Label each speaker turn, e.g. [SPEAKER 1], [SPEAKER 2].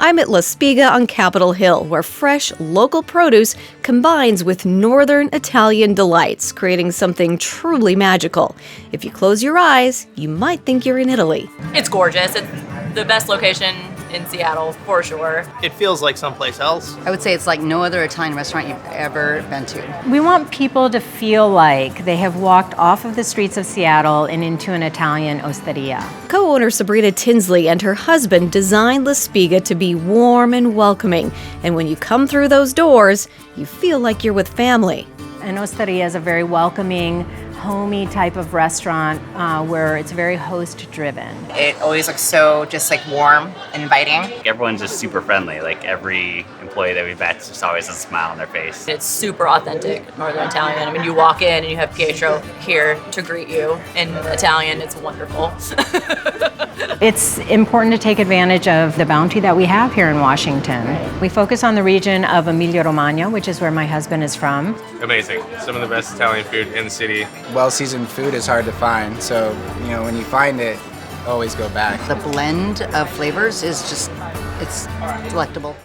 [SPEAKER 1] I'm at La Spiga on Capitol Hill, where fresh, local produce combines with northern Italian delights, creating something truly magical. If you close your eyes, you might think you're in Italy.
[SPEAKER 2] It's gorgeous. It's the best location in Seattle, for sure.
[SPEAKER 3] It feels like someplace else.
[SPEAKER 4] I would say it's like no other Italian restaurant you've ever been to.
[SPEAKER 5] We want people to feel like they have walked off of the streets of Seattle and into an Italian osteria.
[SPEAKER 1] Co-owner Sabrina Tinsley and her husband designed La Spiga to be warm and welcoming. And when you come through those doors, you feel like you're with family.
[SPEAKER 5] An osteria is a very welcoming, homey type of restaurant where it's very host-driven.
[SPEAKER 6] It always looks so just like warm and inviting.
[SPEAKER 7] Everyone's just super friendly. Like every employee that we've met just always has a smile on their face.
[SPEAKER 2] It's super authentic Northern Italian. I mean, you walk in and you have Pietro here to greet you in Italian. It's wonderful.
[SPEAKER 5] It's important to take advantage of the bounty that we have here in Washington. We focus on the region of Emilia-Romagna, which is where my husband is from.
[SPEAKER 8] Amazing. Some of the best Italian food in the city.
[SPEAKER 9] Well-seasoned food is hard to find, so when you find it, always go back.
[SPEAKER 4] The blend of flavors is just, it's delectable.